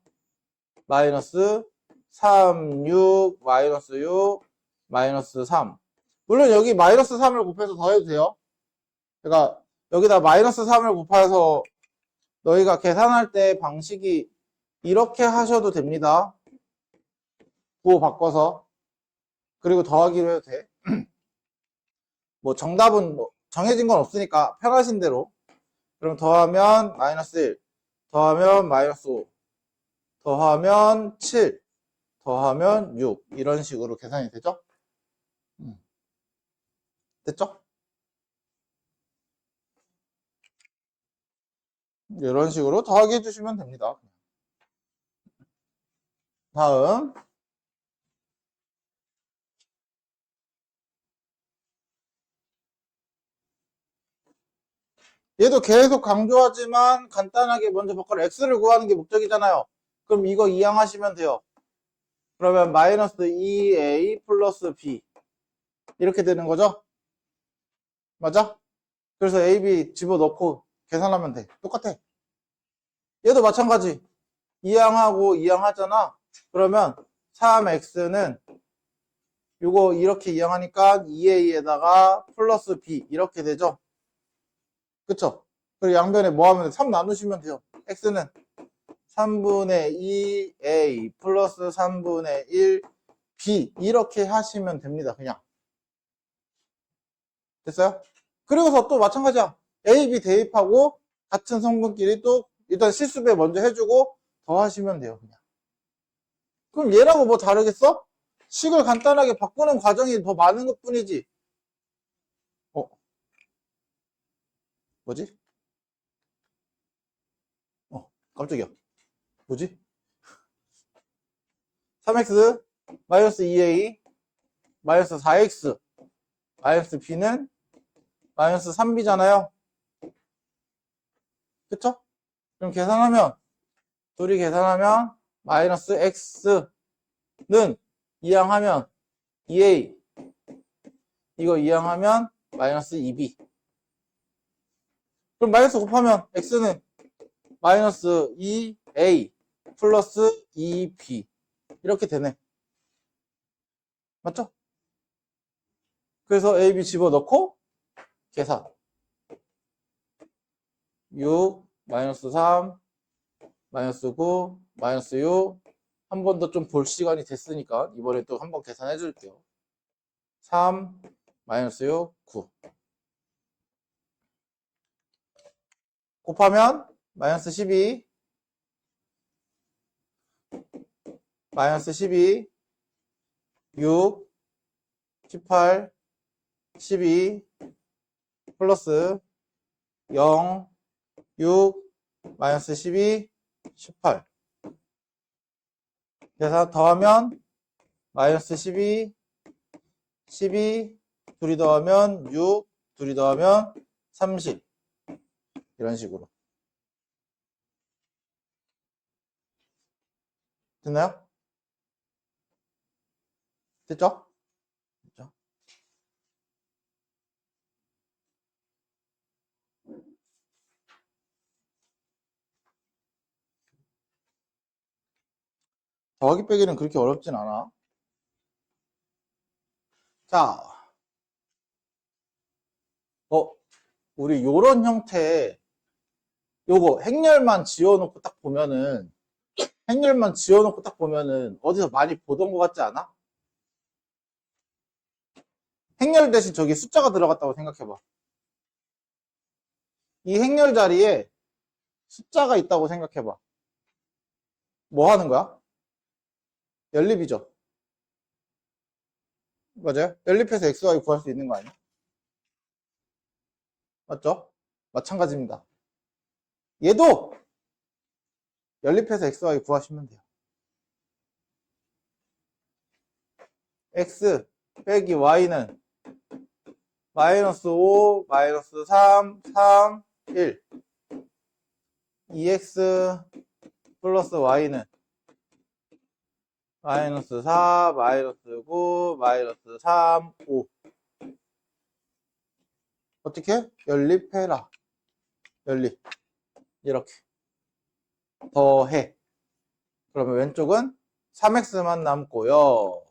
마이너스 3, 6, 마이너스 6, 마이너스 3. 물론 여기 마이너스 3을 곱해서 더해도 돼요. 그러니까 여기다 마이너스 3을 곱해서 너희가 계산할 때 방식이 이렇게 하셔도 됩니다. 구호 바꿔서. 그리고 더하기로 해도 돼. 뭐 정답은 뭐 정해진 건 없으니까 편하신 대로. 그럼 더하면 마이너스 1, 더하면 마이너스 5, 더하면 7, 더하면 6 이런 식으로 계산이 되죠? 됐죠? 이런 식으로 더하기 해주시면 됩니다. 다음 얘도 계속 강조하지만 간단하게 먼저 바꿔라. x를 구하는 게 목적이잖아요. 그럼 이거 이항하시면 돼요. 그러면 마이너스 2a 플러스 b 이렇게 되는 거죠? 맞아? 그래서 a, b 집어넣고 계산하면 돼. 똑같아. 얘도 마찬가지. 이항하고 이항하잖아. 그러면 3x는 이거 이렇게 이항하니까 2a에다가 플러스 b 이렇게 되죠? 그쵸? 그리고 양변에 뭐 하면 돼? 3 나누시면 돼요. x는 3분의 2a 플러스 3분의 1b 이렇게 하시면 됩니다. 그냥. 됐어요? 그리고서 또 마찬가지야. a, b 대입하고 같은 성분끼리 또 일단 실수배 먼저 해주고 더 하시면 돼요. 그냥. 그럼 얘라고 뭐 다르겠어? 식을 간단하게 바꾸는 과정이 더 많은 것 뿐이지. 뭐지? 깜짝이야. 뭐지? 3x 마이너스 2a 마이너스 4x 마이너스 b는 마이너스 3b잖아요. 그쵸? 그럼 계산하면 둘이 계산하면 마이너스 x는 이항하면 2a 이거 이항하면 마이너스 2b 그럼 마이너스 곱하면 x는 마이너스 2a 플러스 2b 이렇게 되네. 맞죠? 그래서 a, b 집어넣고 계산 6 마이너스 3 마이너스 9 마이너스 6 한 번 더 좀 볼 시간이 됐으니까 이번에 또 한 번 계산해 줄게요. 3 마이너스 6 9 곱하면 마이너스 12 마이너스 12 6 18 12 플러스 0 6 마이너스 12 18 계산 더하면 마이너스 12 12 둘이 더하면 6 둘이 더하면 30 이런 식으로 됐나요? 됐죠? 됐죠? 더하기 빼기는 그렇게 어렵진 않아. 자, 우리 요런 형태의 요거 행렬만 지어놓고 딱 보면은 어디서 많이 보던 것 같지 않아? 행렬 대신 저기 숫자가 들어갔다고 생각해봐. 이 행렬 자리에 숫자가 있다고 생각해봐. 뭐 하는 거야? 연립이죠. 맞아요? 연립해서 xy 구할 수 있는 거 아니야? 맞죠? 마찬가지입니다. 얘도 연립해서 xy 구하시면 돼요. x 빼기 y는 마이너스 5, 마이너스 3, 3, 1. 2x 플러스 y는 마이너스 4, 마이너스 9, 마이너스 3, 5. 어떻게? 연립해라. 연립. 이렇게. 더해. 그러면 왼쪽은 3x만 남고요.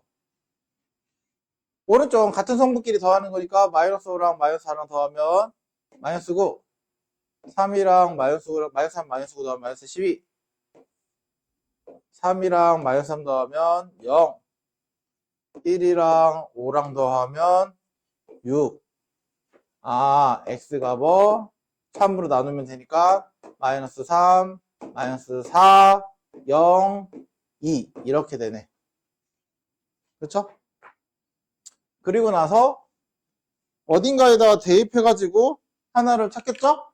오른쪽은 같은 성분끼리 더하는 거니까 마이너스 5랑 마이너스 4랑 더하면 마이너스 9. 3이랑 마이너스 9랑 마이너스 3, 마이너스 9 더하면 마이너스 12. 3이랑 마이너스 3 더하면 0. 1이랑 5랑 더하면 6. 아, x가 뭐? 3으로 나누면 되니까 마이너스 3, 마이너스 4, 0, 2 이렇게 되네. 그렇죠? 그리고 나서 어딘가에다가 대입해가지고 하나를 찾겠죠?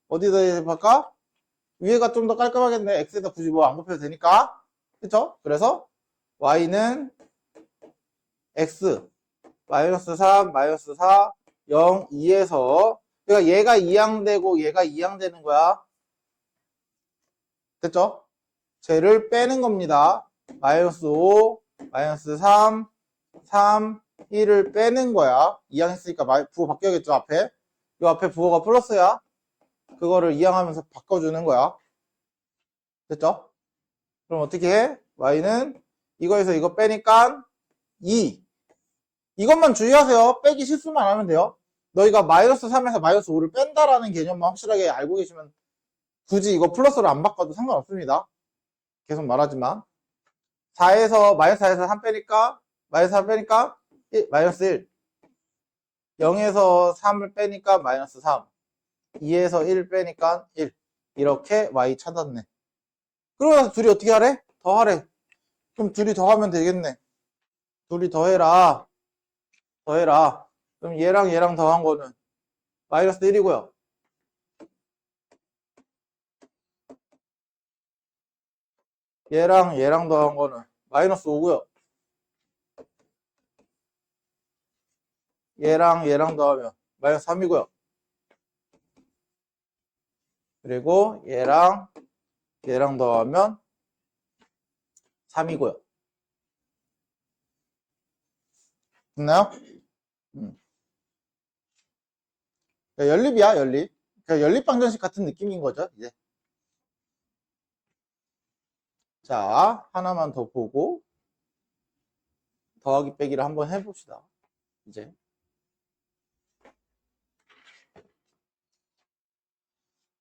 어디다 대입할까? 위에가 좀 더 깔끔하겠네. x에다 굳이 뭐 안 곱해도 되니까. 그쵸? 그래서 y는 x 마이너스 3, 마이너스 4, 0, 2에서 그러니까 얘가 2항되고 얘가 2항되는 거야. 됐죠? 쟤를 빼는 겁니다. 마이너스 5, 마이너스 3, 3, 1을 빼는 거야. 2항 했으니까 부호 바뀌어야겠죠, 앞에. 이 앞에 부호가 플러스야. 그거를 2항하면서 바꿔주는 거야. 됐죠? 그럼 어떻게 해? y는 이거에서 이거 빼니까 2. 이것만 주의하세요. 빼기 실수만 하면 돼요. 너희가 마이너스 3에서 마이너스 5를 뺀다라는 개념만 확실하게 알고 계시면 굳이 이거 플러스로 안 바꿔도 상관없습니다. 계속 말하지만 4에서 마이너스 4에서 3 빼니까 마이너스 3 빼니까 1, 마이너스 1. 0에서 3을 빼니까 마이너스 3. 2에서 1 빼니까 1. 이렇게 y 찾았네. 그러고 나서 둘이 어떻게 하래? 더하래. 그럼 둘이 더하면 되겠네. 둘이 더해라. 더해라. 그럼 얘랑 더한 거는 마이너스 1이고요. 얘랑 더한 거는 마이너스 5고요. 얘랑 더하면 마이너스 3이고요. 그리고 얘랑 더하면 3이고요. 됐나요? 연립이야, 연립. 그러니까 연립방정식 같은 느낌인 거죠, 이제. 자, 하나만 더 보고 더하기 빼기를 한번 해봅시다. 이제.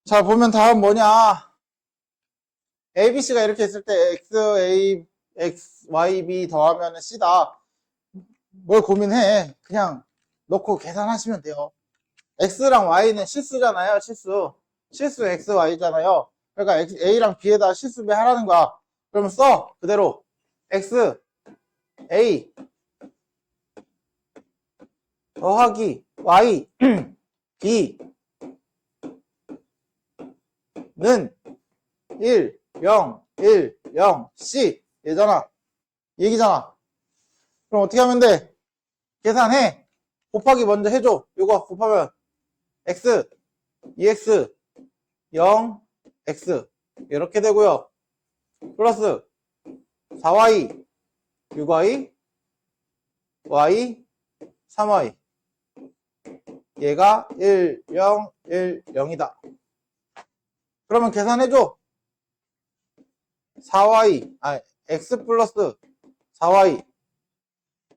자, 보면 다음 뭐냐. ABC가 이렇게 있을 때 XA, XYB 더하면 C다. 뭘 고민해. 그냥 넣고 계산하시면 돼요. X랑 Y는 실수잖아요, 실수. 실수 XY잖아요. 그러니까 A랑 B에다 실수배 하라는 거야. 그러면 써. 그대로. X, A, 더하기 Y, B, 는 1, 0, 1, 0, C. 얘잖아. 얘기잖아. 그럼 어떻게 하면 돼? 계산해. 곱하기 먼저 해줘. 이거 곱하면 X, 2X, 0, X. 이렇게 되고요. 플러스 4Y, 6Y, Y, 3Y. 얘가 1, 0, 1, 0이다. 그러면 계산해줘. 4Y, X 플러스 4Y,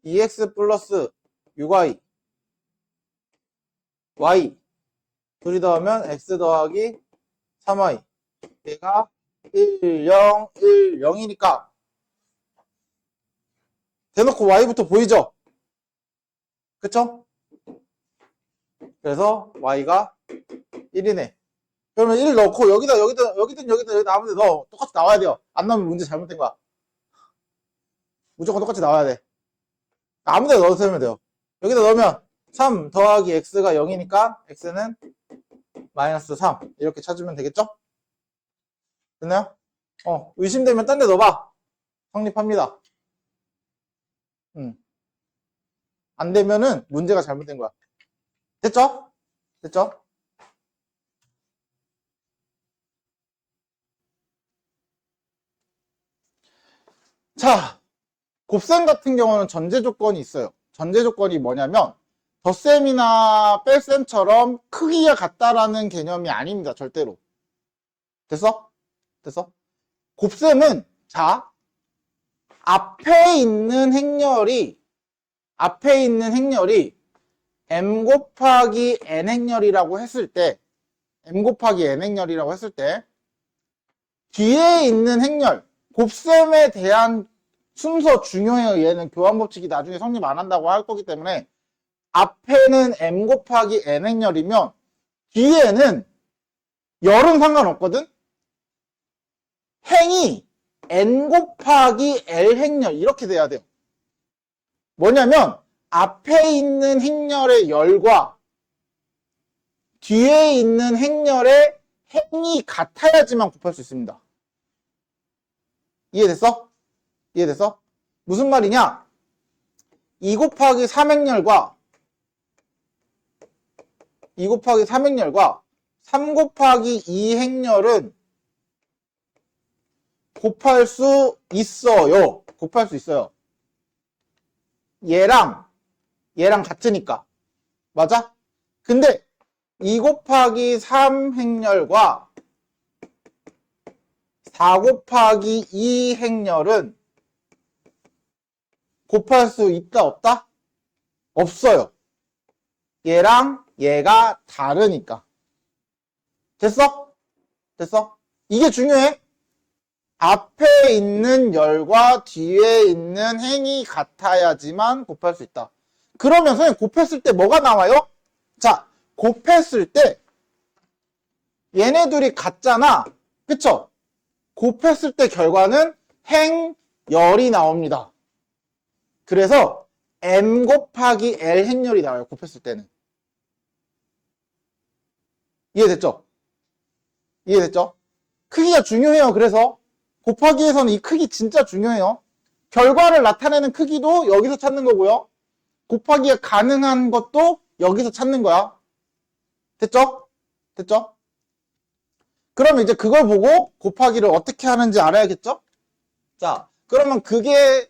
2X 플러스 6Y, Y. 둘이 더하면 X 더하기 3Y. 얘가 1, 0, 1, 0이니까. 대놓고 Y부터 보이죠? 그쵸? 그래서 Y가 1이네. 그러면 1 넣고 여기든 아무 데 넣어. 똑같이 나와야 돼요. 안 나오면 문제 잘못된 거야. 무조건 똑같이 나와야 돼. 아무 데 넣어서 하면 돼요. 여기다 넣으면 3 더하기 x가 0이니까 x는 마이너스 3 이렇게 찾으면 되겠죠? 됐나요? 의심되면 딴 데 넣어봐. 성립합니다. 안 되면은 문제가 잘못된 거야. 됐죠? 됐죠? 자, 곱셈 같은 경우는 전제 조건이 있어요. 전제 조건이 뭐냐면 덧셈이나 뺄셈처럼 크기가 같다라는 개념이 아닙니다. 절대로. 됐어? 됐어? 곱셈은 자, 앞에 있는 행렬이 m 곱하기 n 행렬이라고 했을 때 m 곱하기 n 행렬이라고 했을 때 뒤에 있는 행렬 곱셈에 대한 순서 중요해요. 얘는 교환법칙이 나중에 성립 안 한다고 할 거기 때문에 앞에는 m 곱하기 n 행렬이면 뒤에는 열은 상관없거든. 행이 n 곱하기 l 행렬 이렇게 돼야 돼요. 뭐냐면 앞에 있는 행렬의 열과 뒤에 있는 행렬의 행이 같아야지만 곱할 수 있습니다. 이해됐어? 이해됐어? 무슨 말이냐? 2 곱하기 3행렬과 3 곱하기 2행렬은 곱할 수 있어요. 곱할 수 있어요. 얘랑 같으니까. 맞아? 근데 2 곱하기 3행렬과 4 곱하기 2행렬은 곱할 수 있다 없다? 없어요. 얘랑 얘가 다르니까. 됐어? 됐어? 이게 중요해. 앞에 있는 열과 뒤에 있는 행이 같아야지만 곱할 수 있다. 그러면 선생님 곱했을 때 뭐가 나와요? 자, 곱했을 때 얘네 둘이 같잖아. 그쵸? 곱했을 때 결과는 행, 열이 나옵니다. 그래서 m 곱하기 l 행열이 나와요. 곱했을 때는. 이해됐죠? 이해됐죠? 크기가 중요해요. 그래서 곱하기에서는 이 크기 진짜 중요해요. 결과를 나타내는 크기도 여기서 찾는 거고요. 곱하기가 가능한 것도 여기서 찾는 거야. 됐죠? 됐죠? 그러면 이제 그걸 보고 곱하기를 어떻게 하는지 알아야겠죠? 자, 그러면 그게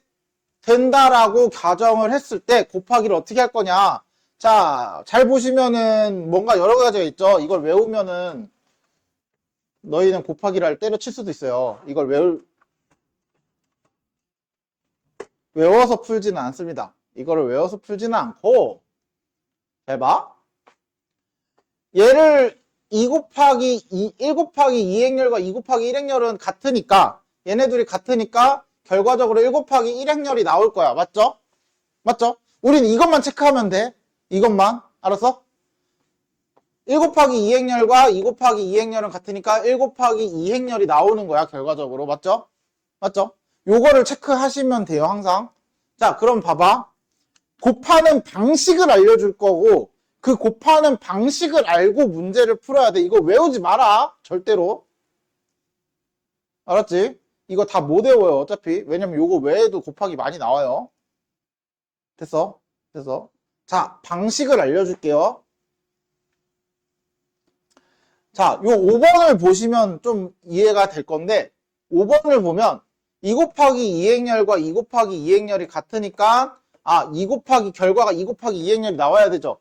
된다라고 가정을 했을 때 곱하기를 어떻게 할 거냐? 자, 잘 보시면은 뭔가 여러 가지가 있죠? 이걸 외우면은 너희는 곱하기를 때려칠 수도 있어요. 이걸 외워서 풀지는 않습니다. 이거를 외워서 풀지는 않고, 잘 봐. 얘를 2 곱하기 1 곱하기 2행렬과 2 곱하기 1행렬은 같으니까, 얘네들이 같으니까 결과적으로 1 곱하기 1행렬이 나올 거야. 맞죠? 맞죠? 우린 이것만 체크하면 돼. 이것만. 알았어? 1 곱하기 2행렬과 2 곱하기 2행렬은 같으니까 1 곱하기 2행렬이 나오는 거야. 결과적으로. 맞죠? 맞죠? 요거를 체크하시면 돼요. 항상. 자, 그럼 봐봐. 곱하는 방식을 알려줄 거고 그 곱하는 방식을 알고 문제를 풀어야 돼. 이거 외우지 마라. 절대로. 알았지? 이거 다 못 외워요. 어차피. 왜냐면 요거 외에도 곱하기 많이 나와요. 됐어? 됐어? 자, 방식을 알려줄게요. 자, 요 5번을 보시면 좀 이해가 될 건데 5번을 보면 2 곱하기 2행렬과 2 곱하기 2행렬이 같으니까 2 곱하기 결과가 2 곱하기 2행렬이 나와야 되죠.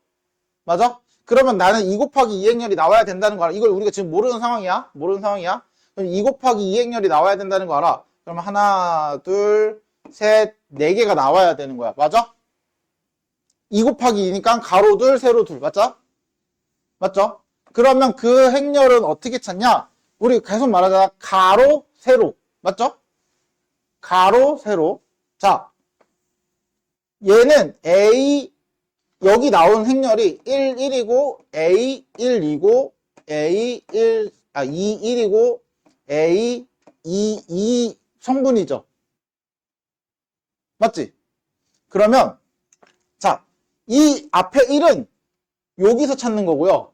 맞아? 그러면 나는 2 곱하기 2행렬이 나와야 된다는 거 알아. 이걸 우리가 지금 모르는 상황이야. 모르는 상황이야. 그럼 2 곱하기 2행렬이 나와야 된다는 거 알아. 그러면 하나, 둘, 셋, 4개가 나와야 되는 거야. 맞아? 2 곱하기 2니까 가로 둘, 세로 둘. 맞죠? 맞죠? 그러면 그 행렬은 어떻게 찾냐? 우리 계속 말하잖아. 가로, 세로. 맞죠? 가로, 세로. 자, 얘는 A, 여기 나온 행렬이 1, 1이고, A, 1, 2고, A, 1, 2, 1이고, A, 2, 2 성분이죠. 맞지? 그러면, 자, 이 앞에 1은 여기서 찾는 거고요.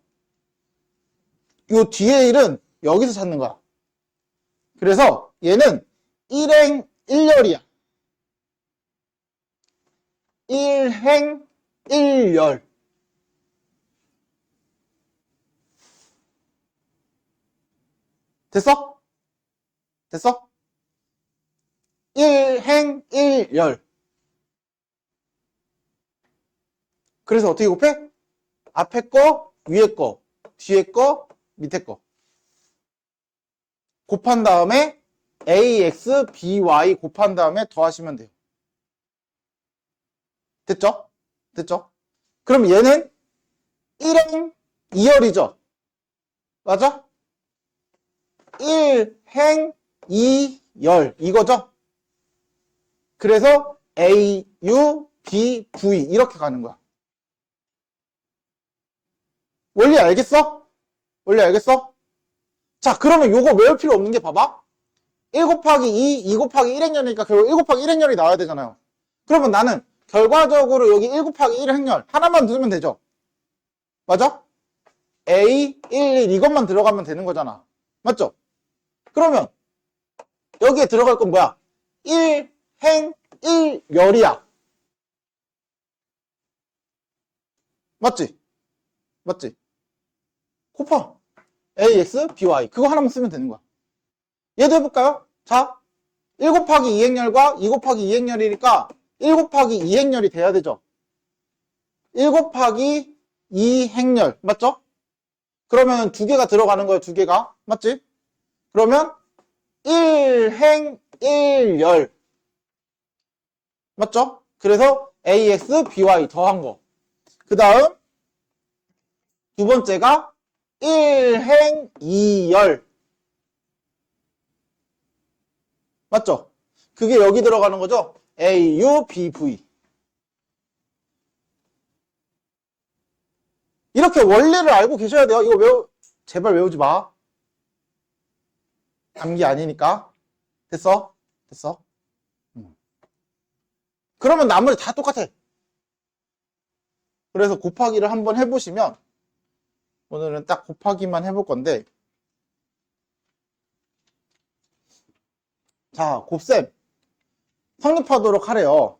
요 뒤에 1은 여기서 찾는 거야. 그래서 얘는 1행 1열이야. 1행 1열. 됐어? 됐어? 1행 1열. 그래서 어떻게 곱해? 앞에 거, 위에 거, 뒤에 거, 밑에 거. 곱한 다음에 ax, by 곱한 다음에 더하시면 돼요. 됐죠? 됐죠? 그럼 얘는 1행 2열이죠? 맞아? 1행 2열 이거죠? 그래서 a, u, b, v 이렇게 가는 거야. 원리 알겠어? 원리 알겠어? 자, 그러면 요거 외울 필요 없는 게 봐봐. 1 곱하기 2, 2 곱하기 1행렬이니까 결국 1 곱하기 1행렬이 나와야 되잖아요. 그러면 나는 결과적으로 여기 1 곱하기 1행렬 하나만 두면 되죠? 맞아? A, 1, 1 이것만 들어가면 되는 거잖아. 맞죠? 그러면 여기에 들어갈 건 뭐야? 1행 1열이야. 맞지? 맞지? 곱하 ax, by 그거 하나만 쓰면 되는 거야. 얘도 해볼까요? 자, 1 곱하기 2행렬과 2 곱하기 2행렬이니까 1 곱하기 2행렬이 돼야 되죠. 1 곱하기 2행렬 맞죠? 그러면 두 개가 들어가는 거예요. 두 개가 맞지? 그러면 1행 1열 맞죠? 그래서 ax, by 더한 거. 그 다음 두 번째가 1행 2열 맞죠? 그게 여기 들어가는 거죠? A, U, B, V 이렇게 원리를 알고 계셔야 돼요. 이거 제발 외우지 마. 암기 아니니까. 됐어? 됐어? 그러면 나머지 다 똑같아. 그래서 곱하기를 한번 해보시면 오늘은 딱 곱하기만 해볼 건데 자, 곱셈 성립하도록 하래요.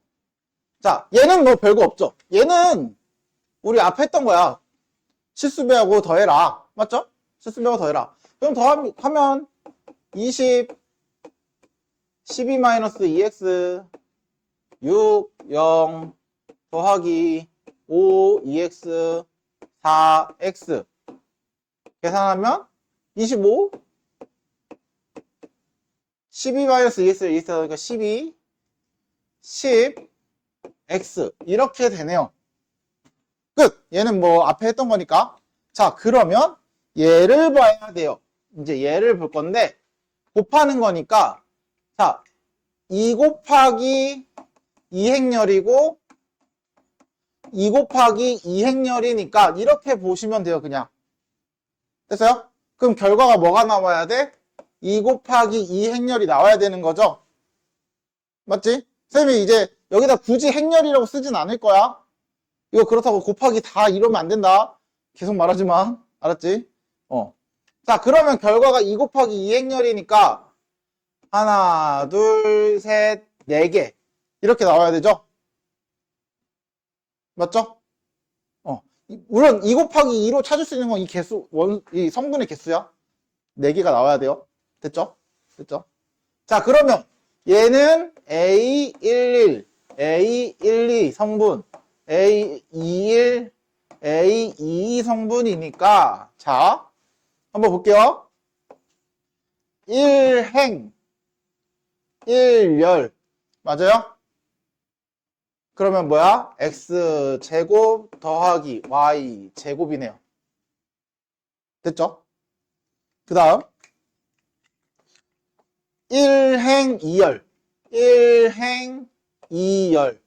자, 얘는 뭐 별거 없죠. 얘는 우리 앞에 했던 거야. 실수배하고 더해라. 맞죠? 실수배하고 더해라. 그럼 더하면 20 12-2x 6 0 더하기 5 2x 4x 계산하면 25 12-2x를 2x 하니까 12 10x 이렇게 되네요. 끝! 얘는 뭐 앞에 했던 거니까. 자, 그러면 얘를 봐야 돼요. 이제 얘를 볼 건데 곱하는 거니까 자, 2 곱하기 2행렬이고 2 곱하기 2행렬이니까 이렇게 보시면 돼요. 그냥. 됐어요? 그럼 결과가 뭐가 나와야 돼? 2 곱하기 2행렬이 나와야 되는 거죠? 맞지? 쌤이 이제 여기다 굳이 행렬이라고 쓰진 않을 거야. 이거 그렇다고 곱하기 다 이러면 안 된다. 계속 말하지 마. 알았지? 자, 그러면 결과가 2 곱하기 2행렬이니까 하나, 둘, 셋, 4개. 이렇게 나와야 되죠? 맞죠? 물론 2 곱하기 2로 찾을 수 있는 건 이 개수, 이 성분의 개수야. 4개가 나와야 돼요. 됐죠? 됐죠? 자, 그러면 얘는 A11, A12 성분, A21, A22 성분이니까 자, 한번 볼게요. 1행, 1열 맞아요? 그러면 뭐야? x제곱 더하기 y제곱이네요. 됐죠? 그 다음 1행 2열 1행 2열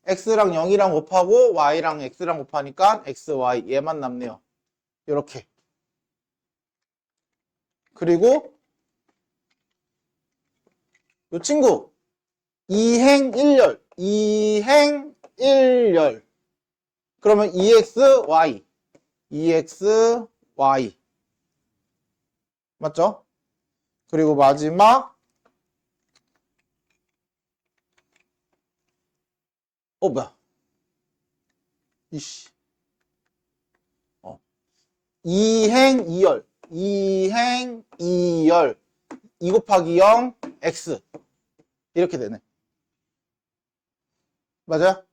x랑 0이랑 곱하고 y랑 x랑 곱하니까 x, y 얘만 남네요. 이렇게. 그리고 이 친구 2행 1열 2행 1열 그러면 2x, y 2x, y 맞죠? 그리고 마지막 뭐야. 이씨. 2행 2열. 2행 2열. 2 곱하기 0, x. 이렇게 되네. 맞아요?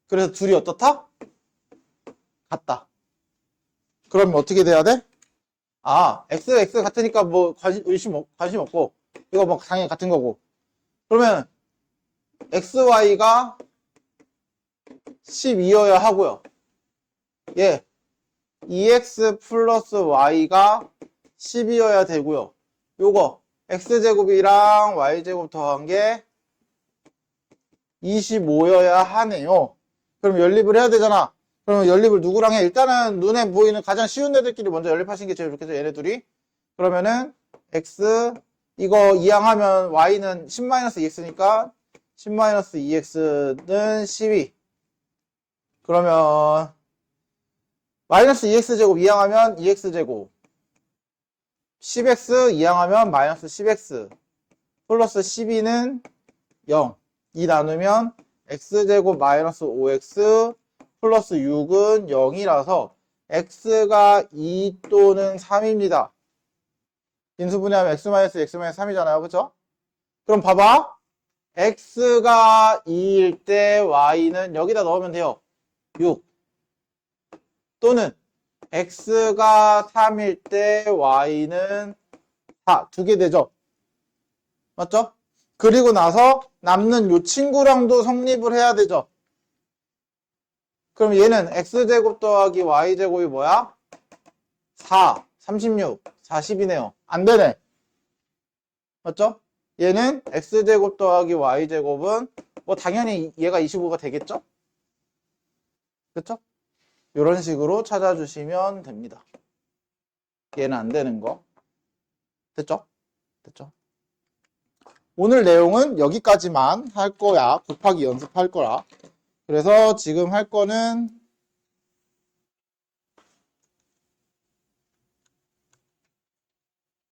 그래서 둘이 어떻다? 같다. 그러면 어떻게 돼야 돼? x 같으니까 뭐 관심 없고, 이거 뭐 당연히 같은 거고. 그러면 xy가 12여야 하고요. 예. 2x 플러스 y가 12여야 되고요. 요거 x제곱이랑 y제곱 더한 게 25여야 하네요. 그럼 연립을 해야 되잖아. 그러면 연립을 누구랑 해? 일단은 눈에 보이는 가장 쉬운 애들끼리 먼저 연립하시는 게 제일 좋겠죠. 얘네 둘이. 그러면은 x 이거 이항하면 y는 10-2x니까 10-2x는 12. 그러면 마이너스 2x제곱 이항하면 2x제곱 10x 이항하면 마이너스 10x 플러스 12는 0. 2 나누면 x제곱 마이너스 5x 플러스 6은 0이라서 x가 2 또는 3입니다. 인수분해하면 x 마이너스 3이잖아요. 그쵸? 그럼 봐봐. x가 2일 때 y는 여기다 넣으면 돼요. 6. 또는 x가 3일 때 y는 4. 두 개 되죠? 맞죠? 그리고 나서 남는 요 친구랑도 성립을 해야 되죠? 그럼 얘는 x제곱 더하기 y제곱이 뭐야? 4, 36, 40이네요. 안 되네. 맞죠? 얘는 x제곱 더하기 y제곱은 뭐 당연히 얘가 25가 되겠죠? 그쵸? 이런 식으로 찾아주시면 됩니다. 얘는 안 되는 거. 됐죠? 됐죠? 오늘 내용은 여기까지만 할 거야. 곱하기 연습할 거라. 그래서 지금 할 거는